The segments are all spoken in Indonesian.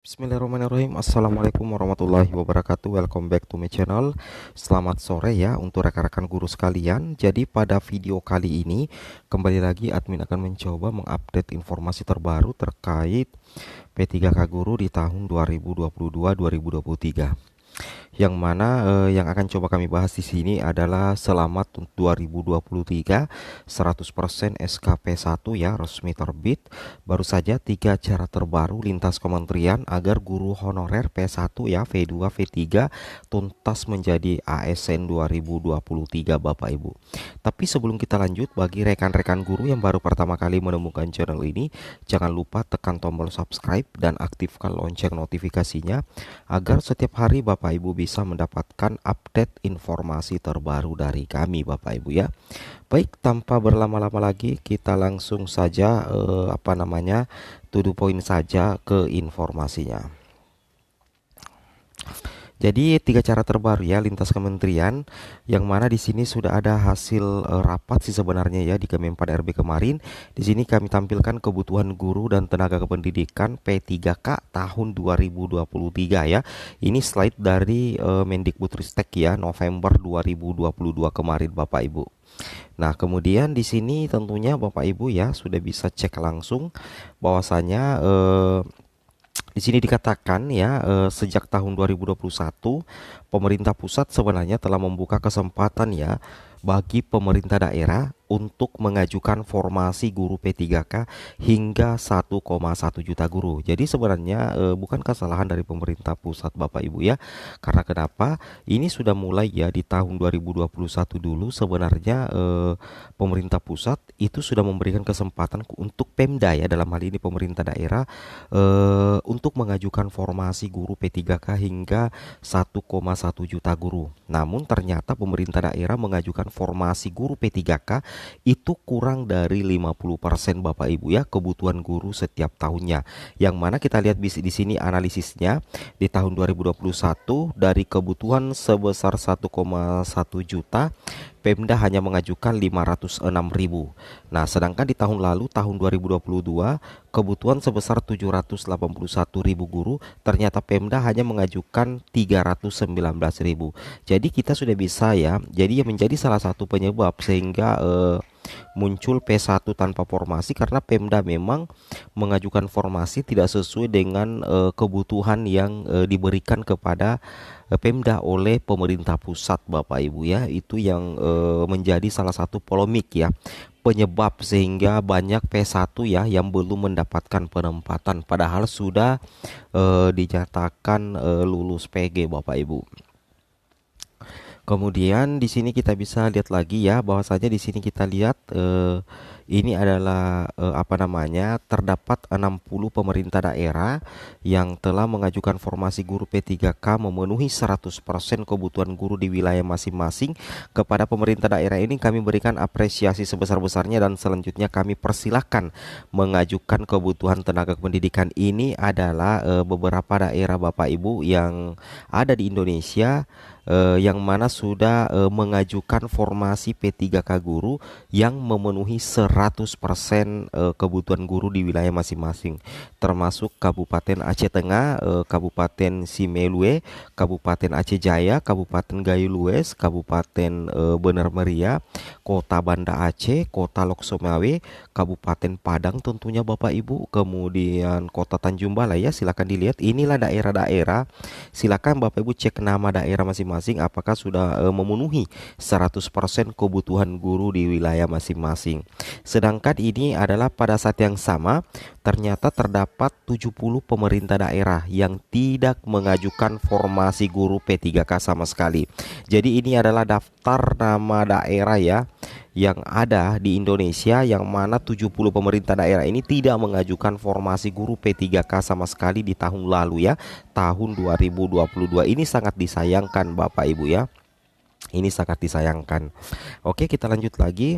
Bismillahirrahmanirrahim. Assalamualaikum warahmatullahi wabarakatuh. Welcome back to my channel. Selamat sore ya untuk rekan-rekan guru sekalian. Jadi pada video kali ini kembali lagi admin akan mencoba mengupdate informasi terbaru terkait P3K Guru di tahun 2022-2023. Yang mana yang akan coba kami bahas di sini adalah selamat untuk 2023 100% SKP 1 ya resmi terbit. Baru saja 3 cara terbaru lintas kementerian agar guru honorer P1 ya V2 V3 tuntas menjadi ASN 2023 Bapak Ibu. Tapi sebelum kita lanjut, bagi rekan-rekan guru yang baru pertama kali menemukan channel ini, jangan lupa tekan tombol subscribe dan aktifkan lonceng notifikasinya agar setiap hari Bapak Ibu bisa mendapatkan update informasi terbaru dari kami Bapak Ibu ya. Baik, tanpa berlama-lama lagi kita langsung saja to the point saja ke informasinya. Jadi 3 cara terbaru ya lintas kementerian, yang mana di sini sudah ada hasil rapat sih sebenarnya ya di Kemenpan RB kemarin. Di sini kami tampilkan kebutuhan guru dan tenaga kependidikan P3K tahun 2023 ya. Ini slide dari Mendikbudristek ya November 2022 kemarin Bapak Ibu. Nah, kemudian di sini tentunya Bapak Ibu ya sudah bisa cek langsung bahwasanya di sini dikatakan ya sejak tahun 2021 pemerintah pusat sebenarnya telah membuka kesempatan ya bagi pemerintah daerah untuk mengajukan formasi guru P3K hingga 1,1 juta guru. Jadi sebenarnya bukan kesalahan dari pemerintah pusat Bapak Ibu ya. Karena kenapa? Ini sudah mulai ya di tahun 2021 dulu sebenarnya pemerintah pusat itu sudah memberikan kesempatan untuk Pemda ya, dalam hal ini pemerintah daerah untuk mengajukan formasi guru P3K hingga 1,1 juta guru. Namun ternyata pemerintah daerah mengajukan formasi guru P3K itu kurang dari 50% Bapak Ibu ya kebutuhan guru setiap tahunnya. Yang mana kita lihat di sini analisisnya di tahun 2021 dari kebutuhan sebesar 1,1 juta Pemda hanya mengajukan 506.000. Nah, sedangkan di tahun lalu tahun 2022 kebutuhan sebesar 781.000 guru, ternyata Pemda hanya mengajukan 319.000. Jadi kita sudah bisa ya. Jadi yang menjadi salah satu penyebab sehingga muncul P1 tanpa formasi karena Pemda memang mengajukan formasi tidak sesuai dengan kebutuhan yang diberikan kepada Pemda oleh pemerintah pusat Bapak Ibu ya. Itu yang menjadi salah satu polemik ya, penyebab sehingga banyak P1 ya yang belum mendapatkan penempatan padahal sudah dinyatakan lulus PG Bapak Ibu. Kemudian di sini kita bisa lihat lagi ya bahwasanya di sini kita lihat ini adalah terdapat 60 pemerintah daerah yang telah mengajukan formasi guru P3K memenuhi 100% kebutuhan guru di wilayah masing-masing. Kepada pemerintah daerah ini kami berikan apresiasi sebesar-besarnya dan selanjutnya kami persilahkan mengajukan kebutuhan tenaga pendidikan. Ini adalah beberapa daerah Bapak Ibu yang ada di Indonesia yang mana sudah mengajukan formasi P3K guru yang memenuhi 100% kebutuhan guru di wilayah masing-masing, termasuk Kabupaten Aceh Tengah, Kabupaten Simeulue, Kabupaten Aceh Jaya, Kabupaten Gayo Lues, Kabupaten Bener Meriah, Kota Banda Aceh, Kota Lok Sumawe, Kabupaten Padang tentunya Bapak Ibu, kemudian Kota Tanjung Balai ya. Silakan dilihat, inilah daerah-daerah. Silakan Bapak Ibu cek nama daerah masing-masing apakah sudah memenuhi 100% kebutuhan guru di wilayah masing-masing. Sedangkan ini adalah pada saat yang sama ternyata terdapat 70 pemerintah daerah yang tidak mengajukan formasi guru P3K sama sekali. Jadi ini adalah daftar nama daerah ya yang ada di Indonesia, yang mana 70 pemerintah daerah ini tidak mengajukan formasi guru P3K sama sekali di tahun lalu ya, tahun 2022. Ini sangat disayangkan Bapak Ibu ya. Ini sangat disayangkan. Oke, kita lanjut lagi.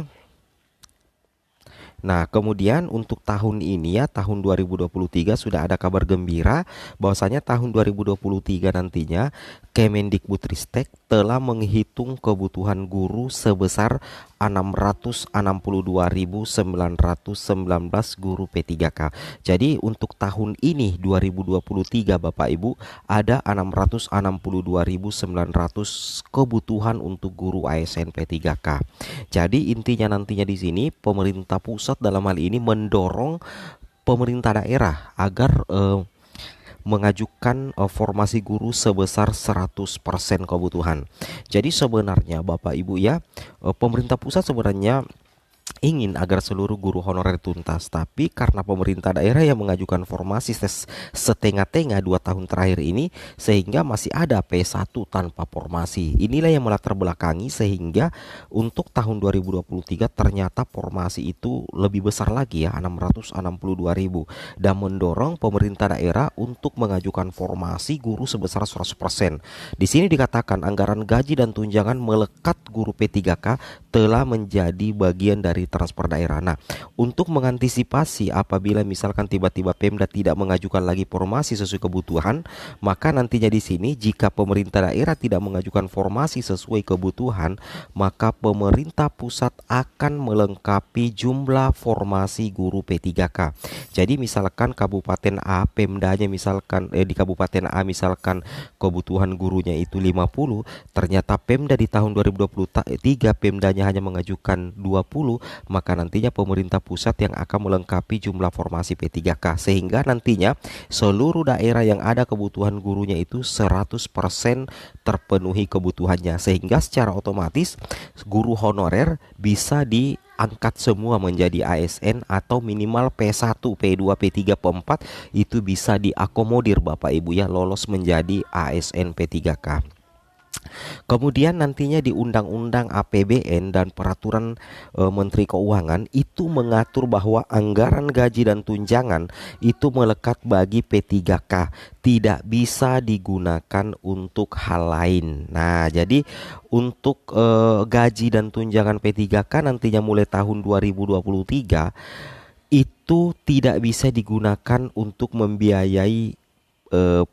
Nah, kemudian untuk tahun ini ya, tahun 2023 sudah ada kabar gembira bahwasanya tahun 2023 nantinya Kemendikbudristek telah menghitung kebutuhan guru sebesar 662.919 guru P3K. Jadi untuk tahun ini 2023 Bapak Ibu ada 662.900 kebutuhan untuk guru ASN P3K. Jadi intinya nantinya di sini pemerintah pusat dalam hal ini mendorong pemerintah daerah agar mengajukan formasi guru sebesar 100% kebutuhan. Jadi sebenarnya Bapak Ibu ya, pemerintah pusat sebenarnya ingin agar seluruh guru honorer tuntas, tapi karena pemerintah daerah yang mengajukan formasi setengah-tengah 2 tahun terakhir ini, sehingga masih ada P1 tanpa formasi. Inilah yang melatar belakangi sehingga untuk tahun 2023 ternyata formasi itu lebih besar lagi ya, 662.000, dan mendorong pemerintah daerah untuk mengajukan formasi guru sebesar 100%. Di sini dikatakan anggaran gaji dan tunjangan melekat guru P3K telah menjadi bagian dari transfer daerah. Nah, untuk mengantisipasi apabila misalkan tiba-tiba Pemda tidak mengajukan lagi formasi sesuai kebutuhan, maka nantinya di sini jika pemerintah daerah tidak mengajukan formasi sesuai kebutuhan, maka pemerintah pusat akan melengkapi jumlah formasi guru P3K. Jadi misalkan Kabupaten A, Pemdanya misalkan di Kabupaten A misalkan kebutuhan gurunya itu 50, ternyata Pemda di tahun 2023 Pemdanya hanya mengajukan 20, maka nantinya pemerintah pusat yang akan melengkapi jumlah formasi P3K, sehingga nantinya seluruh daerah yang ada kebutuhan gurunya itu 100% terpenuhi kebutuhannya, sehingga secara otomatis guru honorer bisa diangkat semua menjadi ASN atau minimal P1, P2, P3, P4 itu bisa diakomodir Bapak Ibu ya, lolos menjadi ASN P3K. Kemudian nantinya di Undang-Undang APBN dan Peraturan Menteri Keuangan itu mengatur bahwa anggaran gaji dan tunjangan itu melekat bagi P3K, tidak bisa digunakan untuk hal lain. Nah, jadi untuk gaji dan tunjangan P3K nantinya mulai tahun 2023 itu tidak bisa digunakan untuk membiayai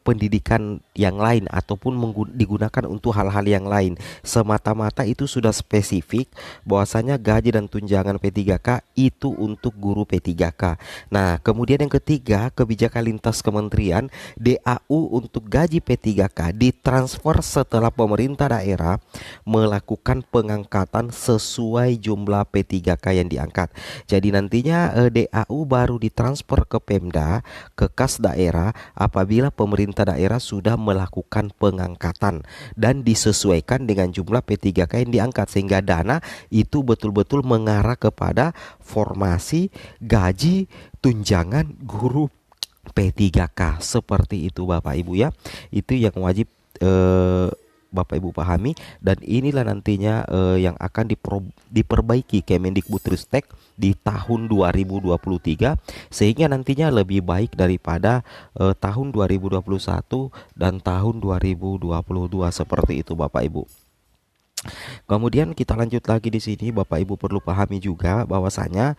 pendidikan yang lain ataupun digunakan untuk hal-hal yang lain. Semata-mata itu sudah spesifik bahwasanya gaji dan tunjangan P3K itu untuk guru P3K. Nah, kemudian yang ketiga, kebijakan lintas kementerian, DAU untuk gaji P3K ditransfer setelah pemerintah daerah melakukan pengangkatan sesuai jumlah P3K yang diangkat. Jadi nantinya DAU baru ditransfer ke Pemda, ke kas daerah apabila pemerintah daerah sudah melakukan pengangkatan dan disesuaikan dengan jumlah P3K yang diangkat, sehingga dana itu betul-betul mengarah kepada formasi gaji tunjangan guru P3K. Seperti itu Bapak Ibu ya. Itu yang wajib Bapak Ibu pahami, dan inilah nantinya yang akan diperbaiki Kemendikbudristek di tahun 2023 sehingga nantinya lebih baik daripada tahun 2021 dan tahun 2022. Seperti itu Bapak Ibu. Kemudian kita lanjut lagi di sini, Bapak Ibu perlu pahami juga bahwasanya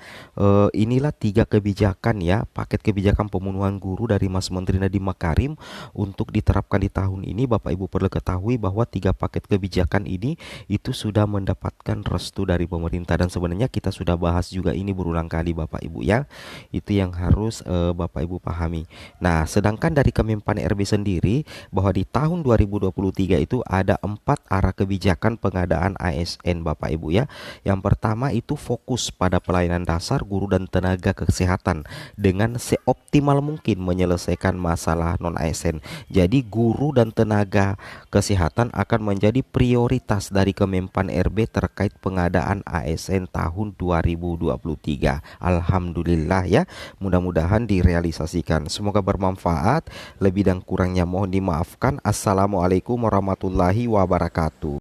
inilah 3 kebijakan ya, paket kebijakan pemenuhan guru dari Mas Menteri Nadiem Makarim untuk diterapkan di tahun ini. Bapak Ibu perlu ketahui bahwa 3 paket kebijakan ini itu sudah mendapatkan restu dari pemerintah, dan sebenarnya kita sudah bahas juga ini berulang kali Bapak Ibu ya. Itu yang harus Bapak Ibu pahami. Nah, sedangkan dari Kemenpan RB sendiri bahwa di tahun 2023 itu ada 4 arah kebijakan pengadaan ASN Bapak Ibu ya. Yang pertama itu fokus pada pelayanan dasar guru dan tenaga kesehatan dengan seoptimal mungkin menyelesaikan masalah non ASN. Jadi guru dan tenaga kesehatan akan menjadi prioritas dari Kemenpan RB terkait pengadaan ASN tahun 2023. Alhamdulillah ya, mudah-mudahan direalisasikan. Semoga bermanfaat. Lebih dan kurangnya mohon dimaafkan. Assalamualaikum warahmatullahi wabarakatuh.